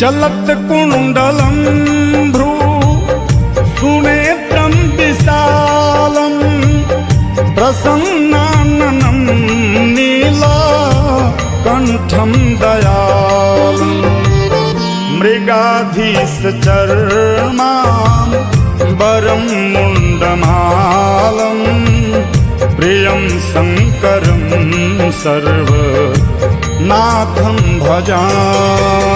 चलत कुण्डलं भ्रू सुनेत्रं विशालं प्रसन्नाननं नीलकण्ठं दयालम् मृगाधीशचर्मां वरं मुण्डमालं प्रियं शङ्करं सर्वनाथं भजामि।